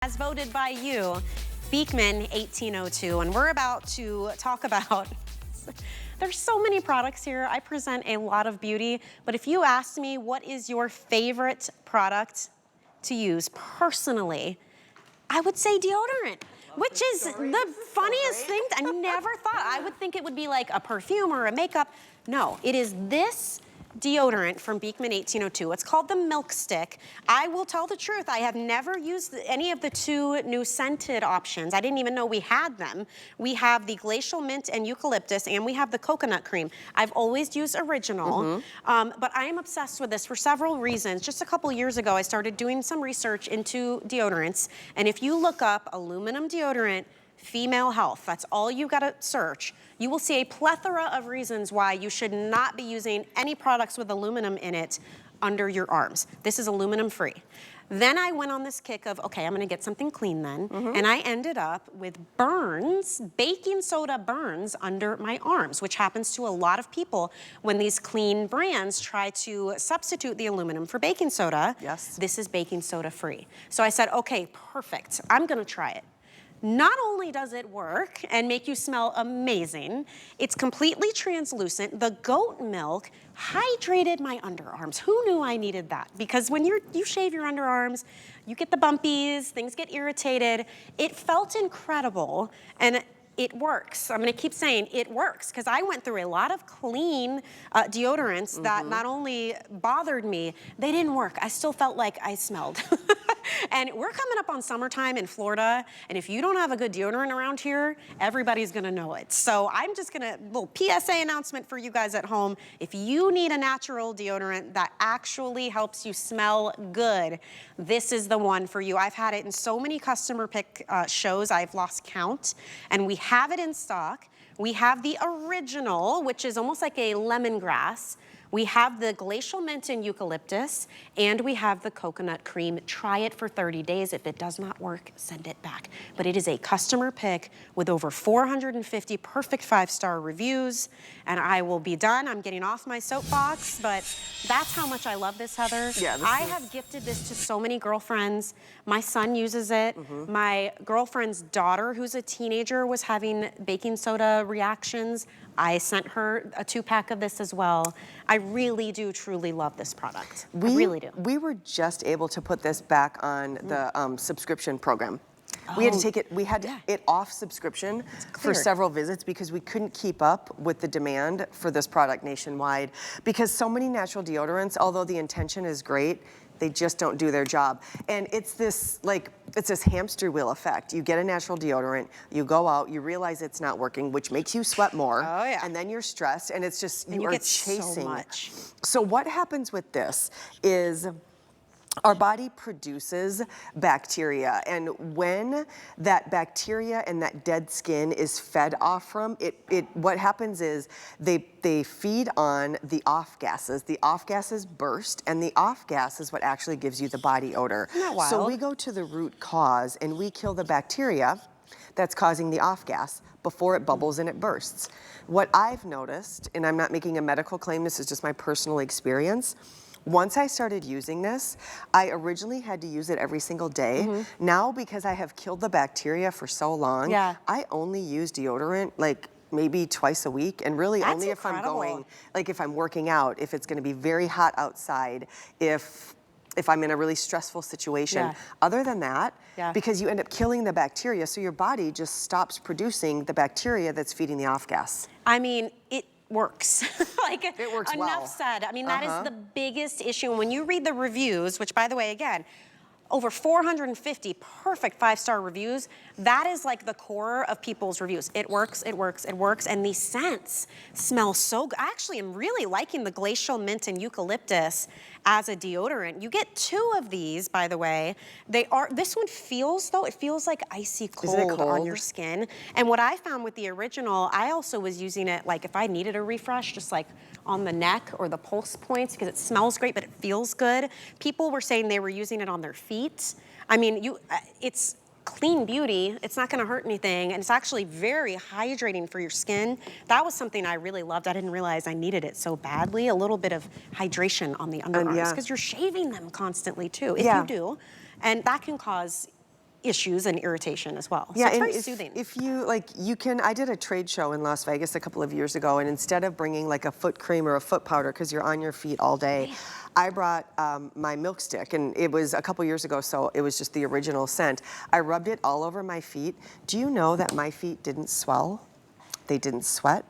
As voted by you, Beekman 1802, and we're about to talk about, there's so many products here. I present a lot of beauty, but if you asked me what is your favorite product to use personally, I would say deodorant, which is the funniest thing. I never thought. I would think it would be like a perfume or a makeup. No, it is this deodorant from Beekman 1802. It's called the Milk Stick. I will tell the truth, I have never used any of the two new scented options. I didn't even know we had them. We have the glacial mint and eucalyptus, and we have the coconut cream. I've always used original, but I am obsessed with this for several reasons. Just a couple years ago, I started doing some research into deodorants, and if you look up aluminum deodorant, female health, that's all you gotta search, you will see a plethora of reasons why you should not be using any products with aluminum in it under your arms. This is aluminum free. Then I went on this kick of, okay, I'm gonna get something clean then, and I ended up with burns, baking soda burns under my arms, which happens to a lot of people when these clean brands try to substitute the aluminum for baking soda. Yes. This is baking soda free. So I said, okay, perfect, I'm gonna try it. Not only does it work and make you smell amazing, it's completely translucent. The goat milk hydrated my underarms. Who knew I needed that? Because when you shave your underarms, you get the bumpies, things get irritated. It felt incredible, and it works. I'm gonna keep saying it works, because I went through a lot of clean deodorants that not only bothered me, they didn't work. I still felt like I smelled. And we're coming up on summertime in Florida, and if you don't have a good deodorant around here, everybody's gonna know it. So I'm just gonna, little PSA announcement for you guys at home. If you need a natural deodorant that actually helps you smell good, this is the one for you. I've had it in so many customer pick shows, I've lost count, and we have it in stock. We have the original, which is almost like a lemongrass. We have the glacial mint and eucalyptus, and we have the coconut cream. Try it for 30 days. If it does not work, send it back. But it is a customer pick with over 450 perfect 5-star reviews, and I will be done. I'm getting off my soapbox, but that's how much I love this, Heather. Yeah, I have gifted this to so many girlfriends. My son uses it. My girlfriend's daughter, who's a teenager, was having baking soda reactions. I sent her a 2-pack of this as well. I really do truly love this product. I really do. We were just able to put this back on the subscription program. We had to take it, we had it off subscription for several visits because we couldn't keep up with the demand for this product nationwide, because so many natural deodorants, although the intention is great, they just don't do their job. And it's this, like, it's this hamster wheel effect. You get a natural deodorant, you go out, you realize it's not working, which makes you sweat more. Oh, yeah. And then you're stressed, and it's just, you are get chasing. so much. So what happens with this is our body produces bacteria, and when that bacteria and that dead skin is fed off from it, what happens is they feed on the off gases. The off gases burst, and the off gas is what actually gives you the body odor. Isn't that wild? So we go to the root cause, and we kill the bacteria that's causing the off gas before it bubbles and it bursts. What I've noticed, and I'm not making a medical claim, this is just my personal experience, once I started using this, I originally had to use it every single day. Now, because I have killed the bacteria for so long, I only use deodorant like maybe twice a week, and really only if I'm going, like if I'm working out, if it's gonna be very hot outside, if I'm in a really stressful situation. Other than that, because you end up killing the bacteria, so your body just stops producing the bacteria that's feeding the off gas. I mean, it works. Like, it works enough said. I mean, that is the biggest issue. And when you read the reviews, which, by the way, again, over 450 perfect 5-star reviews, that is like the core of people's reviews. It works, it works, it works, and these scents smell so good. I actually am really liking the glacial mint and eucalyptus as a deodorant. You get 2 of these, by the way. This one feels, though, it feels like icy cold on your skin. And what I found with the original, I also was using it like if I needed a refresh, just like on the neck or the pulse points, because it smells great, but it feels good. People were saying they were using it on their feet. I mean, it's clean beauty. It's not gonna hurt anything, and it's actually very hydrating for your skin. That was something I really loved. I didn't realize I needed it so badly. A little bit of hydration on the underarms, because you're shaving them constantly too, if you do. And that can cause issues and irritation as well. Yeah, So it's and very soothing. if you like, you can. I did a trade show in Las Vegas a couple of years ago, and instead of bringing like a foot cream or a foot powder because you're on your feet all day, I brought my milk stick, and it was a couple years ago, so it was just the original scent. I rubbed it all over my feet. Do you know that my feet didn't swell? They didn't sweat.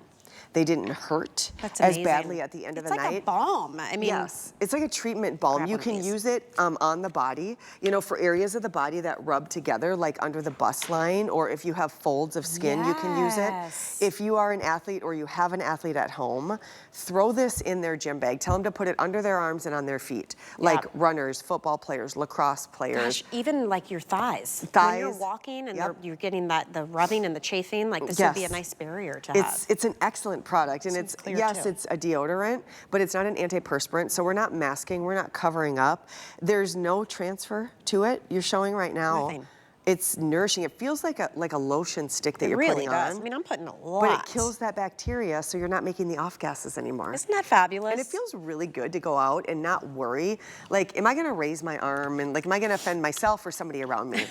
They didn't hurt as badly at the end of the night. It's like a balm. I mean, yes, it's like a treatment balm. You can use it on the body, you know, for areas of the body that rub together, like under the bust line, or if you have folds of skin, you can use it. If you are an athlete or you have an athlete at home, throw this in their gym bag. Tell them to put it under their arms and on their feet, like runners, football players, lacrosse players. Gosh, even like your thighs. When you're walking and you're getting the rubbing and the chafing, like this would be a nice barrier to have. It's an excellent product, and it's it's a deodorant, but it's not an antiperspirant, so we're not masking, we're not covering up. There's no transfer to it. You're showing right now. Nothing. It's nourishing. It feels like a lotion stick that you're putting on. It really does. I mean, I'm putting a lot. But it kills that bacteria, so you're not making the off gases anymore. Isn't that fabulous? And it feels really good to go out and not worry. Like, am I going to raise my arm, and like, am I going to offend myself or somebody around me?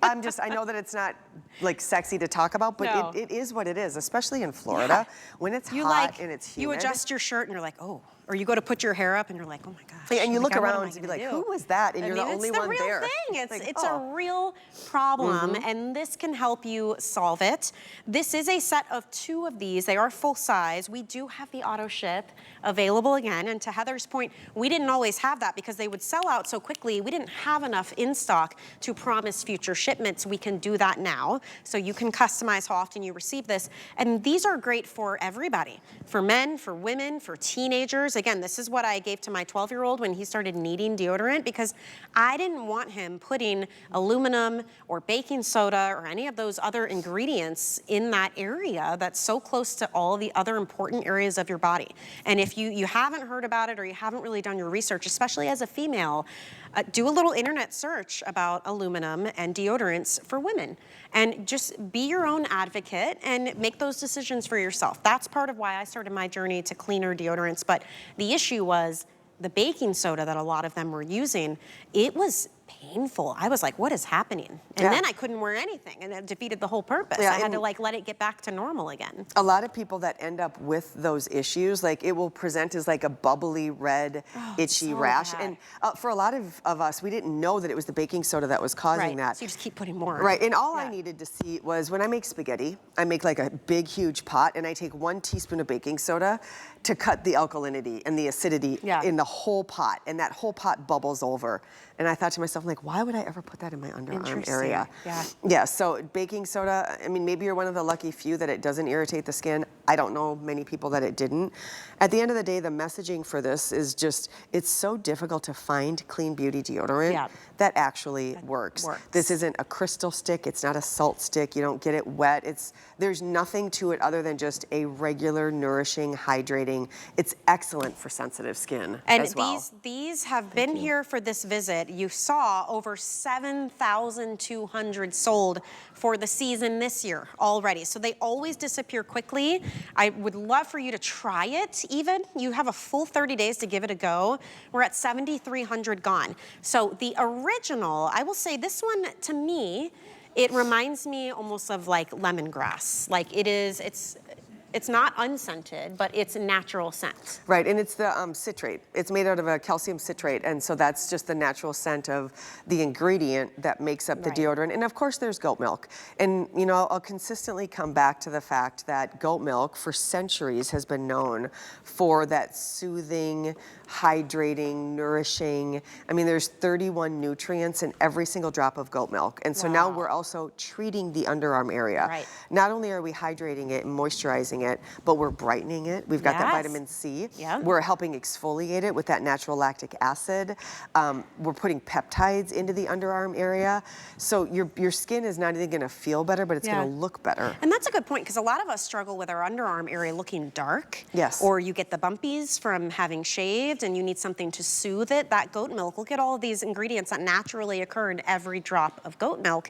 I know that it's not like sexy to talk about, but it is what it is, especially in Florida when it's hot and it's humid. You adjust your shirt and you're like, oh. Or you go to put your hair up and you're like, oh my gosh. And you look around and be like, who was that? And you're the only one there. It's the real thing. It's a real problem, and this can help you solve it. This is a set of 2 of these. They are full size. We do have the AutoShip available again, and to Heather's point, we didn't always have that because they would sell out so quickly. We didn't have enough in stock to promise future shipments. We can do that now, so you can customize how often you receive this. And these are great for everybody, for men, for women, for teenagers. Again, this is what I gave to my 12-year-old when he started needing deodorant, because I didn't want him putting aluminum or baking soda or any of those other ingredients in that area that's so close to all the other important areas of your body. And if you haven't heard about it or you haven't really done your research, especially as a female, do a little internet search about aluminum and deodorants for women, and just be your own advocate and make those decisions for yourself. That's part of why I started my journey to cleaner deodorants. But the issue was the baking soda that a lot of them were using. It was painful. I was like, what is happening? And then I couldn't wear anything, and it defeated the whole purpose. I had to like let it get back to normal again. A lot of people that end up with those issues, like it will present as like a bubbly red, itchy rash. Bad. And for a lot of us, we didn't know that it was the baking soda that was causing that. So you just keep putting more. Right, and all I needed to see was when I make spaghetti, I make like a big, huge pot, and I take 1 teaspoon of baking soda to cut the alkalinity and the acidity in the whole pot, and that whole pot bubbles over. And I thought to myself, like, why would I ever put that in my underarm area? Yeah, so baking soda, I mean, maybe you're one of the lucky few that it doesn't irritate the skin. I don't know many people that it didn't. At the end of the day, the messaging for this is just, it's so difficult to find clean beauty deodorant that actually works. This isn't a crystal stick, it's not a salt stick, you don't get it wet. There's nothing to it other than just a regular, nourishing, hydrating. It's excellent for sensitive skin as well. And these have been here for this visit. You saw over 7,200 sold for the season this year already. So they always disappear quickly. I would love for you to try it even. You have a full 30 days to give it a go. We're at 7,300 gone. So the original, I will say this one to me, it reminds me almost of like lemongrass. Like it's not unscented, but it's a natural scent. Right, and it's the citrate. It's made out of a calcium citrate, and so that's just the natural scent of the ingredient that makes up the deodorant. And of course, there's goat milk. And you know, I'll consistently come back to the fact that goat milk for centuries has been known for that soothing, hydrating, nourishing. I mean, there's 31 nutrients in every single drop of goat milk. And so now we're also treating the underarm area. Right. Not only are we hydrating it and moisturizing it, but we're brightening it. We've got that vitamin C. We're helping exfoliate it with that natural lactic acid. We're putting peptides into the underarm area. So your skin is not even gonna feel better, but it's gonna look better. And that's a good point, because a lot of us struggle with our underarm area looking dark. Yes. Or you get the bumpies from having shaved and you need something to soothe it. That goat milk, look at all of these ingredients that naturally occur in every drop of goat milk.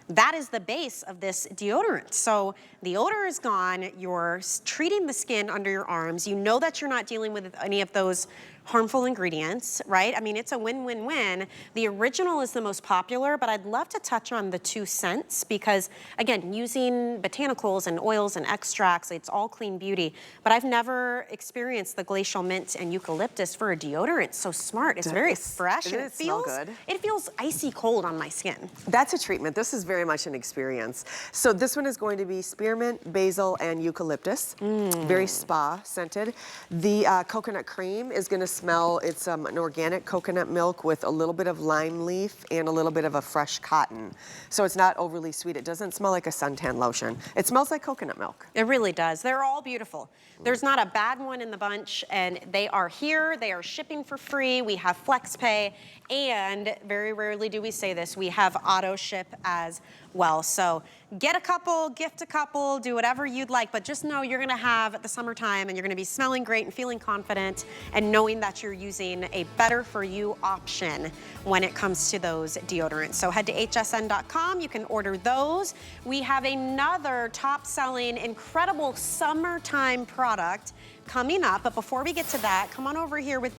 That is the base of this deodorant. So the odor is gone, you're treating the skin under your arms, you know that you're not dealing with any of those harmful ingredients, right? I mean, it's a win-win-win. The original is the most popular, but I'd love to touch on the 2 cents because, again, using botanicals and oils and extracts, it's all clean beauty, but I've never experienced the glacial mint and eucalyptus for a deodorant. It's so smart. It's very fresh and it smell good? It feels icy cold on my skin. That's a treatment. This is very much an experience. So this one is going to be spearmint, basil, and eucalyptus. Very spa scented. The coconut cream is going to smell, it's an organic coconut milk with a little bit of lime leaf and a little bit of a fresh cotton. So it's not overly sweet. It doesn't smell like a suntan lotion. It smells like coconut milk. It really does. They're all beautiful. There's not a bad one in the bunch, and they are here. They are shipping for free. We have flex pay, and very rarely do we say this, we have auto ship as well. So get a couple, gift a couple, do whatever you'd like, but just know you're gonna have the summertime and you're gonna be smelling great and feeling confident and knowing that you're using a better for you option when it comes to those deodorants. So head to hsn.com, you can order those. We have another top selling, incredible summertime product coming up, but before we get to that, come on over here with